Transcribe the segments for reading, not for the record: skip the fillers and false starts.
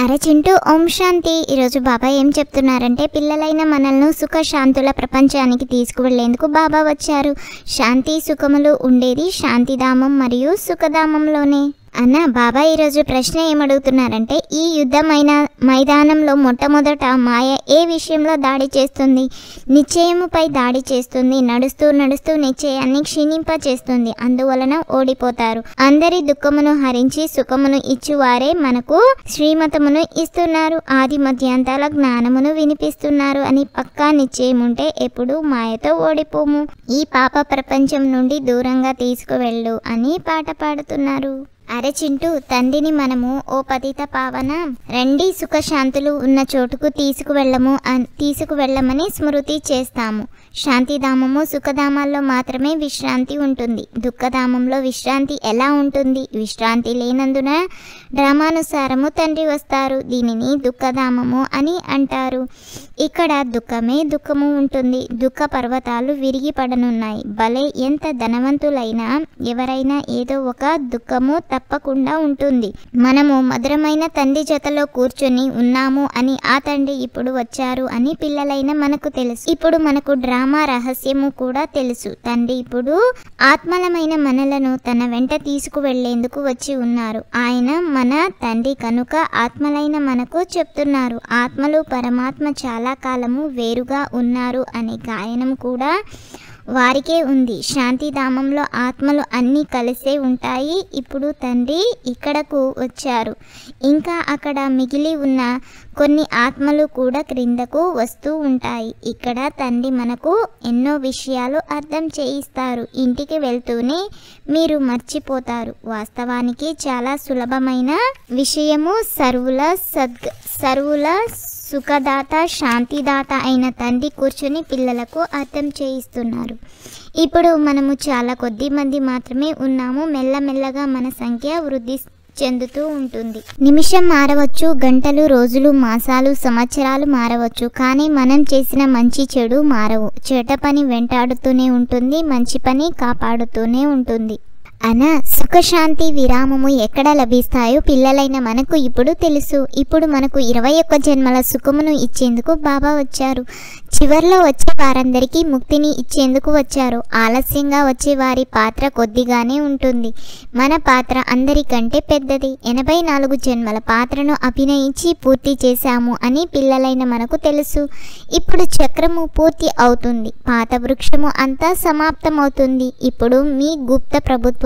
అరే చింటూ, ఓం శాంతి. ఈరోజు బాబా ఏం చెప్తున్నారంటే, పిల్లలైన మనల్ని సుఖశాంతుల ప్రపంచానికి తీసుకువెళ్లేందుకు బాబా వచ్చారు. శాంతి సుఖములు ఉండేది శాంతిధామం మరియు సుఖధామంలోనే అన్న. బాబా ఈరోజు ప్రశ్న ఏమడుగుతున్నారంటే, ఈ యుద్ధమైన మైదానంలో మొట్టమొదట మాయ ఏ విషయంలో దాడి చేస్తుంది? నిశ్చయముపై దాడి చేస్తుంది. నడుస్తూ నడుస్తూ నిశ్చయాన్ని క్షీణింపచేస్తుంది. అందువలన ఓడిపోతారు. అందరి దుఃఖమును హరించి సుఖమును ఇచ్చువారే మనకు శ్రీమతమును ఇస్తున్నారు. ఆది మధ్యాంతాల జ్ఞానమును వినిపిస్తున్నారు అని పక్కా నిశ్చయం ఉంటే ఎప్పుడు మాయతో ఓడిపోము. ఈ పాప ప్రపంచం నుండి దూరంగా తీసుకువెళ్ళు అని పాట పాడుతున్నారు. అరే చింటూ, తండ్రిని మనము ఓ పతిత పావన రండి సుఖశాంతులు ఉన్న చోటుకు తీసుకువెళ్ళమని స్మృతి చేస్తాము. శాంతిధామము సుఖధామాల్లో మాత్రమే విశ్రాంతి ఉంటుంది. దుఃఖధామంలో విశ్రాంతి ఎలా ఉంటుంది? విశ్రాంతి లేనందున డ్రామానుసారము తండ్రి వస్తారు. దీనిని దుఃఖధామము అని అంటారు. ఇక్కడ దుఃఖమే దుఃఖము ఉంటుంది. దుఃఖ పర్వతాలు విరిగి పడనున్నాయి. భలే ఎంత ధనవంతులైనా ఎవరైనా ఏదో ఒక దుఃఖము తప్పకుండా ఉంటుంది. మనము మధురమైన తండ్రి జతలో కూర్చొని ఉన్నాము అని ఆ తండ్రి ఇప్పుడు వచ్చారు అని పిల్లలైన మనకు తెలుసు. ఇప్పుడు మనకు డ్రామా రహస్యము కూడా తెలుసు. తండ్రి ఇప్పుడు ఆత్మలమైన మనలను తన వెంట తీసుకువెళ్లేందుకు వచ్చి ఉన్నారు. ఆయన మన తండ్రి కనుక ఆత్మలైన మనకు చెప్తున్నారు. ఆత్మలు పరమాత్మ చాలా కాలము వేరుగా ఉన్నారు అనే గాయనం కూడా వారికే ఉంది. శాంతిధామంలో ఆత్మలు అన్నీ కలిసే ఉంటాయి. ఇప్పుడు తండ్రి ఇక్కడకు వచ్చారు. ఇంకా అక్కడ మిగిలి ఉన్న కొన్ని ఆత్మలు కూడా క్రిందకు వస్తూ ఉంటాయి. ఇక్కడ తండ్రి మనకు ఎన్నో విషయాలు అర్థం చేయిస్తారు. ఇంటికి వెళ్తూనే మీరు మర్చిపోతారు. వాస్తవానికి చాలా సులభమైన విషయము. సర్వుల సుఖదాత శాంతిదాత అయిన తండ్రి కూర్చొని పిల్లలకు అర్థం చేయిస్తున్నారు. ఇప్పుడు మనము చాలా కొద్ది మంది మాత్రమే ఉన్నాము. మెల్లమెల్లగా మన సంఖ్య వృద్ధి చెందుతూ ఉంటుంది. నిమిషం మారవచ్చు, గంటలు, రోజులు, మాసాలు, సంవత్సరాలు మారవచ్చు. కానీ మనం చేసిన మంచి చెడు మారవు. చెడ్డ పని వెంటాడుతూనే ఉంటుంది. మంచి పని కాపాడుతూనే ఉంటుంది. సుఖశాంతి విరామము ఎక్కడ లభిస్తాయో పిల్లలైన మనకు ఇప్పుడు తెలుసు. ఇప్పుడు మనకు 21 జన్మల సుఖమును ఇచ్చేందుకు బాబా వచ్చారు. చివర్లో వచ్చే వారందరికీ ముక్తిని ఇచ్చేందుకు వచ్చారు. ఆలస్యంగా వచ్చే వారి పాత్ర కొద్దిగానే ఉంటుంది. మన పాత్ర అందరికంటే పెద్దది. 84 జన్మల పాత్రను అభినయించి పూర్తి చేశాము అని పిల్లలైన మనకు తెలుసు. ఇప్పుడు చక్రము పూర్తి అవుతుంది. పాత వృక్షము అంతా సమాప్తమవుతుంది. ఇప్పుడు మీ గుప్త ప్రభుత్వం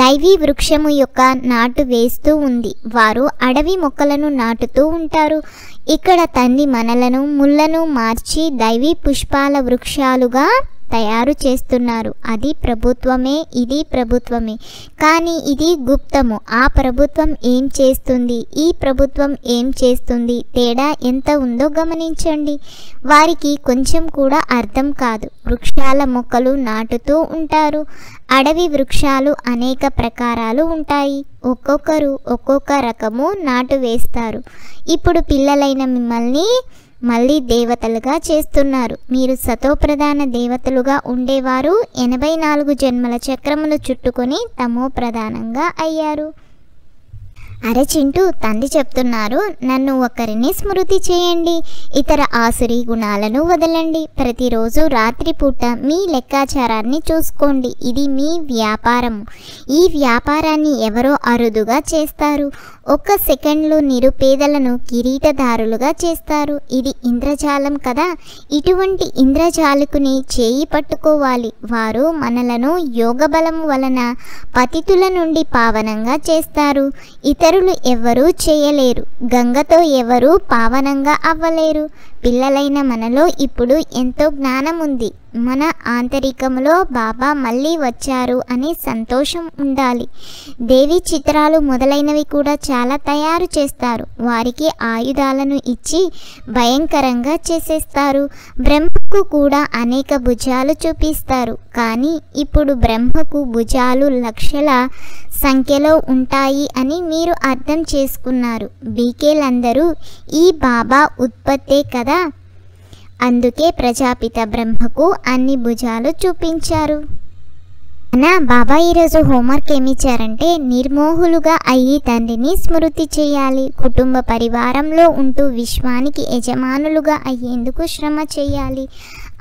దైవీ వృక్షము యొక్క నాటు వేస్తూ ఉంది. వారు అడవి మొక్కలను నాటుతూ ఉంటారు. ఇక్కడ తండ్రి మనలను ముళ్ళను మార్చి దైవీ పుష్పాల వృక్షాలుగా తయారు చేస్తున్నారు. అది ప్రభుత్వమే, ఇది ప్రభుత్వమే. కానీ ఇది గుప్తము. ఆ ప్రభుత్వం ఏం చేస్తుంది, ఈ ప్రభుత్వం ఏం చేస్తుంది, తేడా ఎంత ఉందో గమనించండి. వారికి కొంచెం కూడా అర్థం కాదు. వృక్షాల మొక్కలు నాటుతూ ఉంటారు. అడవి వృక్షాలు అనేక ప్రకారాలు ఉంటాయి. ఒక్కొక్కరు ఒక్కొక్క రకము నాటు వేస్తారు. ఇప్పుడు పిల్లలైన మిమ్మల్ని మళ్ళీ దేవతలుగా చేస్తున్నారు. మీరు సతోప్రధాన దేవతలుగా ఉండేవారు 84 జన్మల చక్రమును చుట్టుకొని తమో ప్రధానంగా అయ్యారు. అరే చింటూ, తండ్రి చెప్తున్నారు, నన్ను ఒకరిని స్మృతి చేయండి. ఇతర ఆసురీ గుణాలను వదలండి. ప్రతిరోజు రాత్రిపూట మీ లెక్కాచారాన్ని చూసుకోండి. ఇది మీ వ్యాపారము. ఈ వ్యాపారాన్ని ఎవరో అరుదుగా చేస్తారు. 1 సెకండ్లో నిరుపేదలను కిరీటదారులుగా చేస్తారు. ఇది ఇంద్రజాలం కదా. ఇటువంటి ఇంద్రజాలకుని చేయి పట్టుకోవాలి. వారు మనలను యోగబలము వలన పతితుల నుండి పావనంగా చేస్తారు. ఇతరులు ఎవరూ చేయలేరు. గంగతో ఎవరూ పావనంగా అవ్వలేరు. పిల్లలైన మనలో ఇప్పుడు ఎంతో జ్ఞానం ఉంది. మన ఆంతరికంలో బాబా మళ్ళీ వచ్చారు అనే సంతోషం ఉండాలి. దేవి చిత్రాలు మొదలైనవి కూడా చాలా తయారు చేస్తారు. వారికి ఆయుధాలను ఇచ్చి భయంకరంగా చేసేస్తారు. బ్రహ్మకు కూడా అనేక భుజాలు చూపిస్తారు. కానీ ఇప్పుడు బ్రహ్మకు భుజాలు లక్షల సంఖ్యలో ఉంటాయి అని మీరు అర్థం చేసుకున్నారు. బీకేలందరూ ఈ బాబా ఉత్పత్తే కదా. అందుకే ప్రజాపిత బ్రహ్మకు అన్ని భుజాలు చూపించారు. బాబా ఈరోజు హోంవర్క్ ఏమి ఇచ్చారంటే నిర్మోహులుగా అయ్యి తండ్రిని స్మృతి చేయాలి. కుటుంబ పరివారంలో ఉంటూ విశ్వానికి యజమానులుగా అయ్యేందుకు శ్రమ చేయాలి.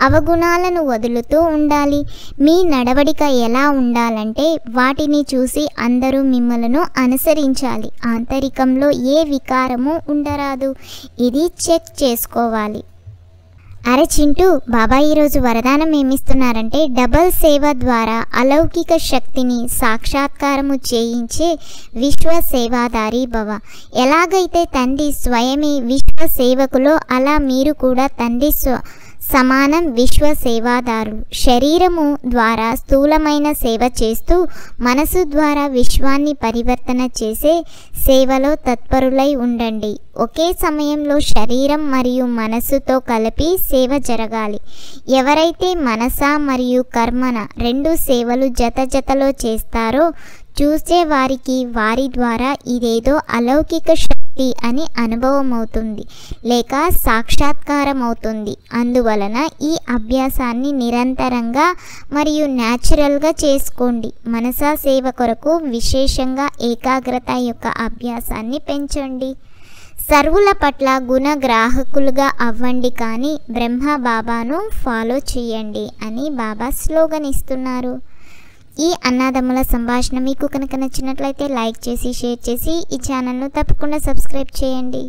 అవగుణాలను వదులుతూ ఉండాలి. మీ నడవడిక ఎలా ఉండాలంటే వాటిని చూసి అందరూ మిమ్మలను అనుసరించాలి. ఆంతరికంలో ఏ వికారము ఉండరాదు. ఇది చెక్ చేసుకోవాలి. అరే చింటూ, బాబా ఈరోజు వరదానం ఏమిస్తున్నారంటే డబల్ సేవ ద్వారా అలౌకిక శక్తిని సాక్షాత్కారము చేయించే విశ్వ సేవాదారి భవ. ఎలాగైతే తండ్రి స్వయమే విశ్వ సేవకులో అలా మీరు కూడా తండ్రి సమానం విశ్వ సేవాదారులు. శరీరము ద్వారా స్థూలమైన సేవ చేస్తూ మనసు ద్వారా విశ్వాన్ని పరివర్తన చేసే సేవలో తత్పరులై ఉండండి. ఒకే సమయంలో శరీరం మరియు మనసుతో కలిపి సేవ జరగాలి. ఎవరైతే మనస మరియు కర్మన రెండు సేవలు జతలో చేస్తారో చూసే వారికి వారి ద్వారా ఇదేదో అలౌకిక శక్తి అని అనుభవం అవుతుంది లేక సాక్షాత్కారం అవుతుంది. అందువలన ఈ అభ్యాసాన్ని నిరంతరంగా మరియు న్యాచురల్గా చేసుకోండి. మనసా సేవ కొరకు విశేషంగా ఏకాగ్రత యొక్క అభ్యాసాన్ని పెంచండి. సర్వుల పట్ల గుణగ్రాహకులుగా అవ్వండి, కానీ బ్రహ్మ బాబాను ఫాలో చేయండి అని బాబా స్లోగన్ ఇస్తున్నారు. ఈ అన్నదమ్ముల సంభాషణ మీకు కనుక నచ్చినట్లయితే లైక్ చేసి షేర్ చేసి ఈ ఛానల్ను తప్పకుండా సబ్స్క్రైబ్ చేయండి.